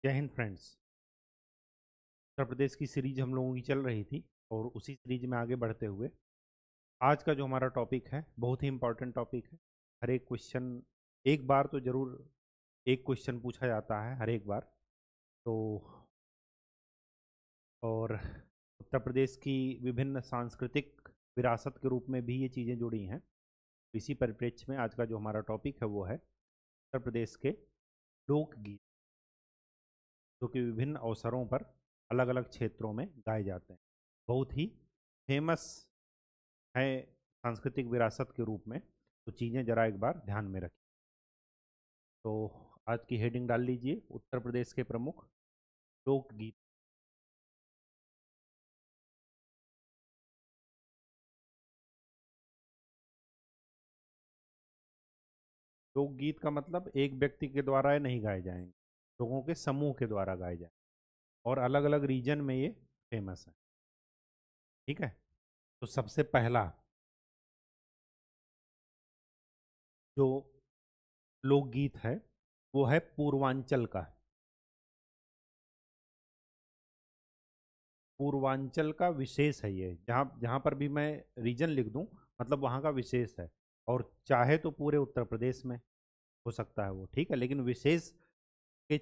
जय हिंद फ्रेंड्स। उत्तर प्रदेश की सीरीज हम लोगों की चल रही थी और उसी सीरीज में आगे बढ़ते हुए आज का जो हमारा टॉपिक है बहुत ही इम्पोर्टेंट टॉपिक है। हर एक क्वेश्चन एक बार तो जरूर एक क्वेश्चन पूछा जाता है हर एक बार। तो और उत्तर प्रदेश की विभिन्न सांस्कृतिक विरासत के रूप में भी ये चीज़ें जुड़ी हैं। इसी परिप्रेक्ष्य में आज का जो हमारा टॉपिक है वो है उत्तर प्रदेश के लोकगीत, जो कि विभिन्न अवसरों पर अलग अलग क्षेत्रों में गाए जाते हैं। बहुत ही फेमस है सांस्कृतिक विरासत के रूप में। तो चीज़ें जरा एक बार ध्यान में रखें। तो आज की हेडिंग डाल लीजिए, उत्तर प्रदेश के प्रमुख लोकगीत। लोकगीत का मतलब एक व्यक्ति के द्वारा नहीं गाए जाएंगे, लोगों के समूह के द्वारा गाए जाएंगे और अलग अलग रीजन में ये फेमस है। ठीक है। तो सबसे पहला जो लोकगीत है वो है पूर्वांचल का। पूर्वांचल का विशेष है ये, जहाँ जहाँ पर भी मैं रीजन लिख दूँ मतलब वहाँ का विशेष है। और चाहे तो पूरे उत्तर प्रदेश में हो सकता है वो, ठीक है, लेकिन विशेष के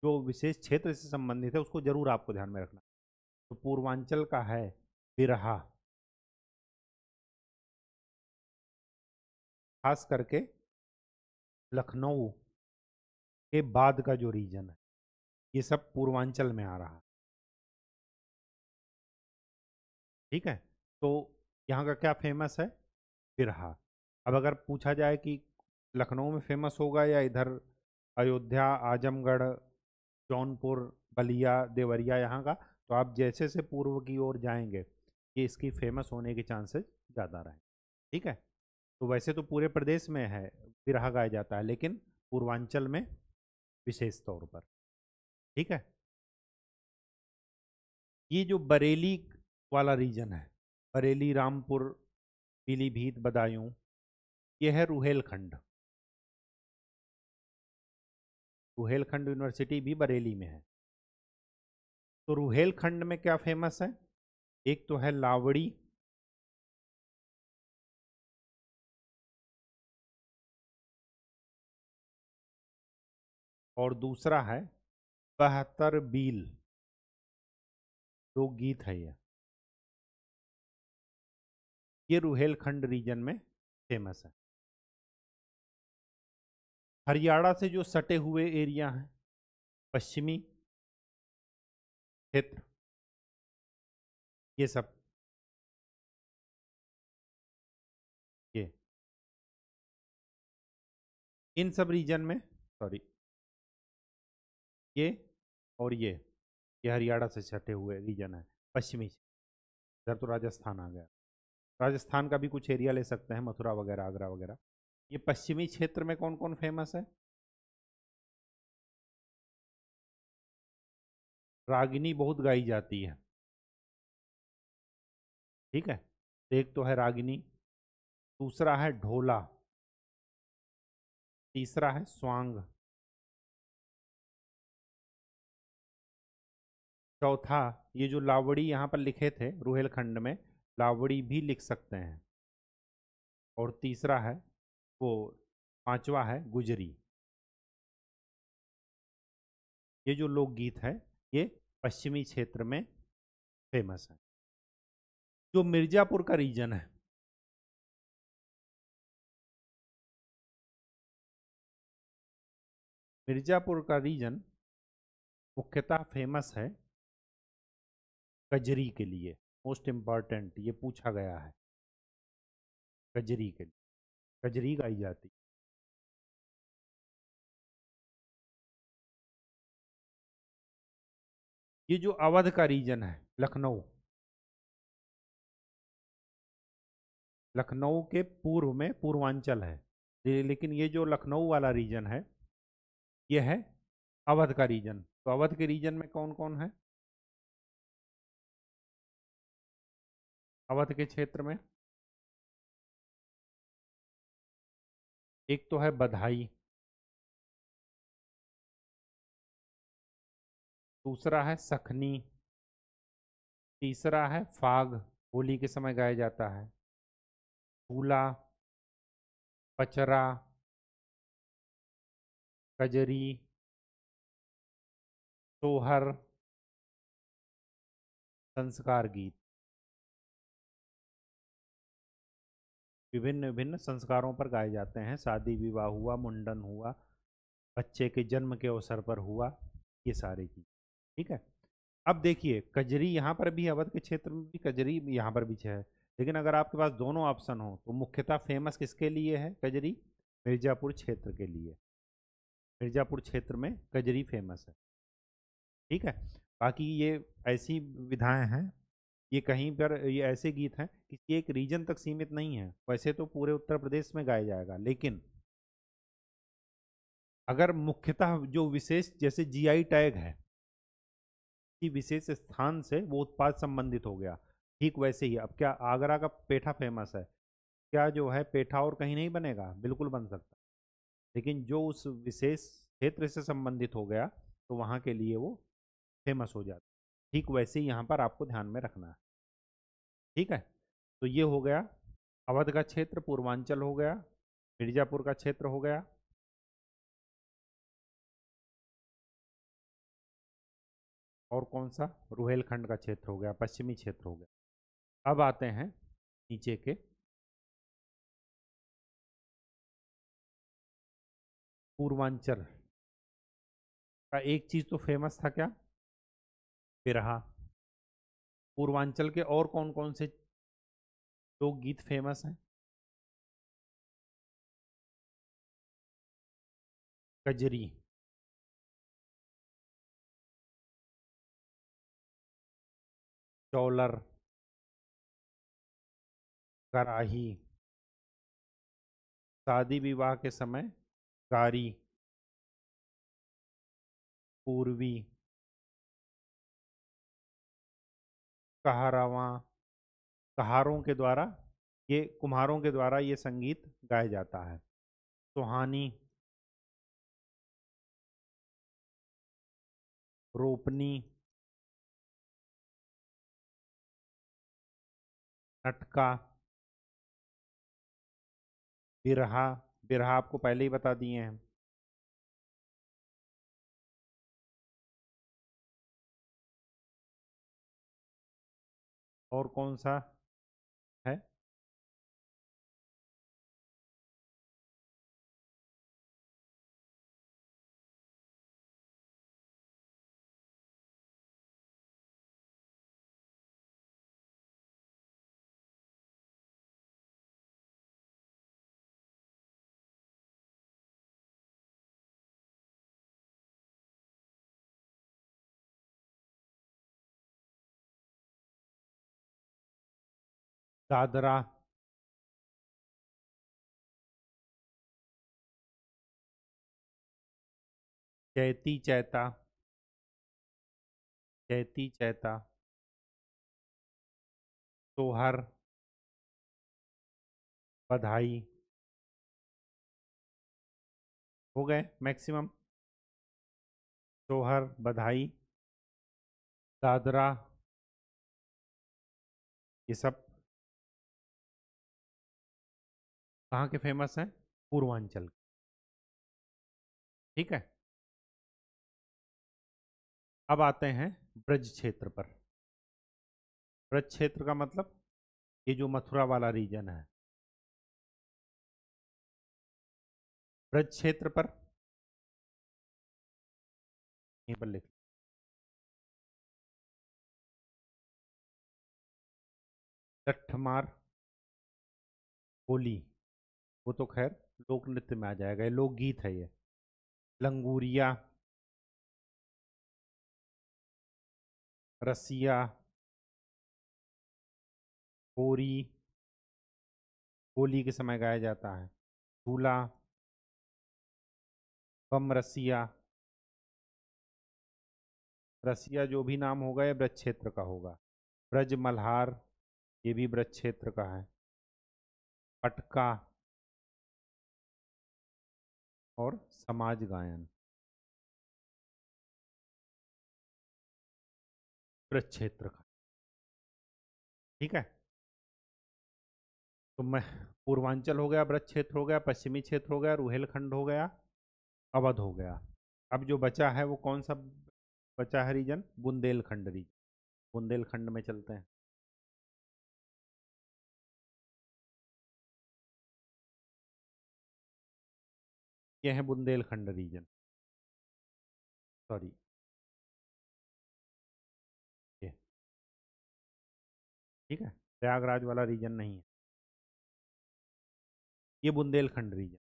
जो विशेष क्षेत्र से संबंधित है उसको जरूर आपको ध्यान में रखना। तो पूर्वांचल का है बिरहा, खास करके लखनऊ के बाद का जो रीजन है ये सब पूर्वांचल में आ रहा है। ठीक है। तो यहाँ का क्या फेमस है? बिरहा। अब अगर पूछा जाए कि लखनऊ में फेमस होगा या इधर अयोध्या, आजमगढ़, जौनपुर, बलिया, देवरिया यहाँ का, तो आप जैसे से पूर्व की ओर जाएंगे ये इसकी फेमस होने के चांसेस ज़्यादा रहें। ठीक है। तो वैसे तो पूरे प्रदेश में है बिरहा गाया जाता है, लेकिन पूर्वांचल में विशेष तौर पर। ठीक है। ये जो बरेली वाला रीजन है, बरेली, रामपुर, पीलीभीत, बदायूं, ये है रुहेलखंड। रुहेलखंड यूनिवर्सिटी भी बरेली में है। तो रुहेलखंड में क्या फेमस है? एक तो है लावड़ी, और दूसरा है बहत्तर बील। लोकगीत है ये रुहेलखंड रीजन में फेमस है। हरियाणा से जो सटे हुए एरिया हैं, पश्चिमी क्षेत्र, ये सब, ये इन सब रीजन में, सॉरी, ये और ये हरियाणा से सटे हुए रीजन है पश्चिमी। इधर तो राजस्थान आ गया। राजस्थान का भी कुछ एरिया ले सकते हैं, मथुरा वगैरह, आगरा वगैरह। ये पश्चिमी क्षेत्र में कौन कौन फेमस है? रागिनी बहुत गाई जाती है। ठीक है। एक तो है रागिनी, दूसरा है ढोला, तीसरा है स्वांग, चौथा ये जो लावड़ी यहाँ पर लिखे थे रुहेलखंड में, लावड़ी भी लिख सकते हैं, और तीसरा है वो, पांचवा है गुजरी। ये जो लोकगीत है ये पश्चिमी क्षेत्र में फेमस है। जो मिर्जापुर का रीजन है, मिर्जापुर का रीजन मुख्यतः फेमस है कजरी के लिए। मोस्ट इम्पॉर्टेंट ये पूछा गया है, कजरी के लिए कजरी गाई जाती। ये जो अवध का रीजन है, लखनऊ, लखनऊ के पूर्व में पूर्वांचल है, लेकिन ये जो लखनऊ वाला रीजन है ये है अवध का रीजन। तो अवध के रीजन में कौन कौन है? अवध के क्षेत्र में एक तो है बधाई, दूसरा है सखनी, तीसरा है फाग, होली के समय गाया जाता है, झूला, पचरा, कजरी, सोहर, संस्कार गीत। विभिन्न विभिन्न संस्कारों पर गाए जाते हैं। शादी विवाह हुआ, मुंडन हुआ, बच्चे के जन्म के अवसर पर हुआ, ये सारी चीज। ठीक है। अब देखिए कजरी यहाँ पर भी, अवध के क्षेत्र में भी कजरी यहाँ पर भी है। लेकिन अगर आपके पास दोनों ऑप्शन हो तो मुख्यतः फेमस किसके लिए है कजरी? मिर्जापुर क्षेत्र के लिए। मिर्जापुर क्षेत्र में कजरी फेमस है। ठीक है। बाकी ये ऐसी विधाएं हैं, ये कहीं पर, ये ऐसे गीत हैं किसी एक रीजन तक सीमित नहीं है। वैसे तो पूरे उत्तर प्रदेश में गाया जाएगा, लेकिन अगर मुख्यतः जो विशेष, जैसे जीआई टैग है किसी विशेष स्थान से वो उत्पाद संबंधित हो गया, ठीक वैसे ही अब क्या आगरा का पेठा फेमस है, क्या जो है पेठा और कहीं नहीं बनेगा? बिल्कुल बन सकता, लेकिन जो उस विशेष क्षेत्र से संबंधित हो गया तो वहाँ के लिए वो फेमस हो जाता। ठीक वैसे ही यहाँ पर आपको ध्यान में रखना है। ठीक है। तो ये हो गया अवध का क्षेत्र, पूर्वांचल हो गया, मिर्जापुर का क्षेत्र हो गया, और कौन सा, रुहेलखंड का क्षेत्र हो गया, पश्चिमी क्षेत्र हो गया। अब आते हैं नीचे के, पूर्वांचल का एक चीज तो फेमस था, क्या? बिरहा। पूर्वांचल के और कौन कौन से लोकगीत फेमस हैं? कजरी, चौलर, कराही, शादी विवाह के समय गारी, पूर्वी, कहारावा, कहारों के द्वारा, ये कुम्हारों के द्वारा ये संगीत गाया जाता है। सुहानी, रोपनी, नटका, बिरहा। बिरहा आपको पहले ही बता दिए हैं। और कौन सा है? दादरा, चैती चैता, चैती चैता, सोहर, बधाई। हो गए मैक्सिमम। सोहर, बधाई, दादरा, ये सब कहाँ के फेमस हैं? पूर्वांचल। ठीक है। अब आते हैं ब्रज क्षेत्र पर। ब्रज क्षेत्र का मतलब ये जो मथुरा वाला रीजन है, ब्रज क्षेत्र पर यहीं पर लिख, लट्ठमार, होली, वो तो खैर लोक नृत्य में आ जाएगा, ये लोकगीत है ये। लंगूरिया, रसिया, होरी, होली के समय गाया जाता है। झूला, बम रसिया। रसिया जो भी नाम होगा ये ब्रज क्षेत्र का होगा। ब्रज मल्हार, ये भी ब्रज क्षेत्र का है। पटका और समाज गायन। ब्रज क्षेत्र का। ठीक है, तो मैं पूर्वांचल हो गया, ब्रज क्षेत्र हो गया, पश्चिमी क्षेत्र हो गया, रुहेलखंड हो गया, अवध हो गया। अब जो बचा है वो कौन सा बचा है रीजन? बुंदेलखंड रीजन। बुंदेलखंड में चलते हैं। ये है बुंदेलखंड रीजन, सॉरी ये, ठीक है, प्रयागराज वाला रीजन नहीं है, ये बुंदेलखंड रीजन।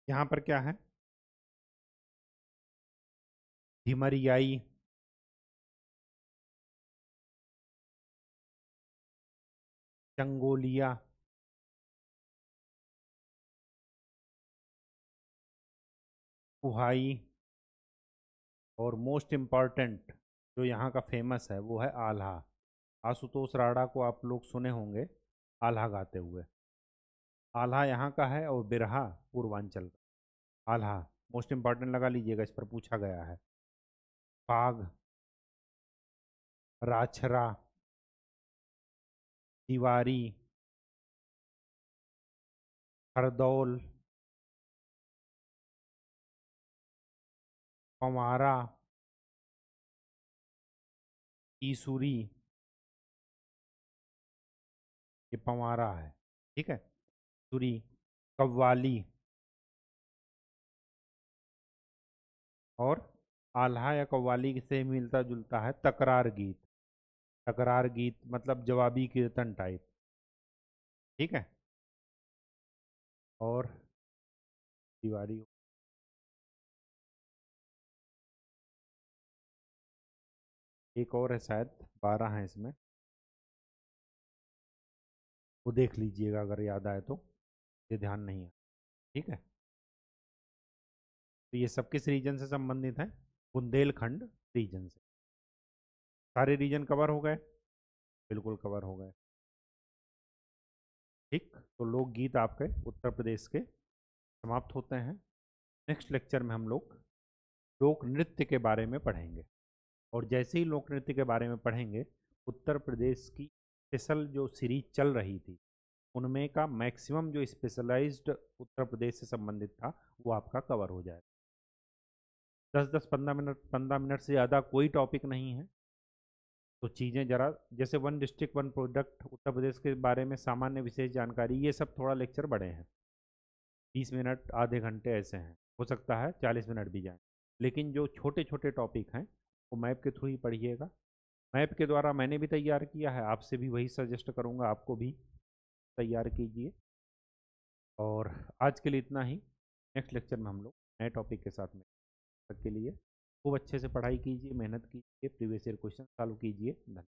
यहाँ पर क्या है? धिमरियाई, चंगोलिया, कुहाई, और मोस्ट इम्पॉर्टेंट जो यहाँ का फेमस है वो है आल्हा। आशुतोष राणा को आप लोग सुने होंगे आल्हा गाते हुए। आल्हा यहाँ का है और बिरहा पूर्वांचल का। आल्हा मोस्ट इम्पॉर्टेंट लगा लीजिएगा, इस पर पूछा गया है। पाग, राछरा, तिवारी, हरदौल, पंवारा, ईसुरी, ये पंवारा है। ठीक है, सुरी, कव्वाली, और आल्हा या कव्वाली से मिलता जुलता है तकरार गीत। तकरार गीत मतलब जवाबी कीर्तन टाइप। ठीक है, और तिवारी, एक और है शायद, 12 हैं इसमें, वो देख लीजिएगा अगर याद आए तो, ये ध्यान नहीं है। ठीक है, तो ये सब किस रीजन से संबंधित है? बुंदेलखंड रीजन से। सारे रीजन कवर हो गए? बिल्कुल कवर हो गए। ठीक, तो लोकगीत आपके उत्तर प्रदेश के समाप्त होते हैं। नेक्स्ट लेक्चर में हम लोग लोक नृत्य के बारे में पढ़ेंगे, और जैसे ही लोक नृत्य के बारे में पढ़ेंगे, उत्तर प्रदेश की स्पेशल जो सीरीज चल रही थी उनमें का मैक्सिमम जो स्पेशलाइज्ड उत्तर प्रदेश से संबंधित था वो आपका कवर हो जाएगा। 10-10, 15 मिनट, 15 मिनट से ज़्यादा कोई टॉपिक नहीं है। तो चीज़ें ज़रा, जैसे one district one product, Uttar Pradesh के बारे में सामान्य विशेष जानकारी, ये सब थोड़ा लेक्चर बड़े हैं, 20 मिनट, आधे घंटे ऐसे हैं, हो सकता है 40 मिनट भी जाएं। लेकिन जो छोटे छोटे टॉपिक हैं वो मैप के थ्रू ही पढ़िएगा। मैप के द्वारा मैंने भी तैयार किया है, आपसे भी वही सजेस्ट करूँगा, आपको भी तैयार कीजिए। और आज के लिए इतना ही। नेक्स्ट लेक्चर में हम लोग नए टॉपिक के साथ में, तक के लिए खूब अच्छे से पढ़ाई कीजिए, मेहनत कीजिए, प्रीवियस ईयर क्वेश्चन सॉल्व कीजिए। धन्यवाद।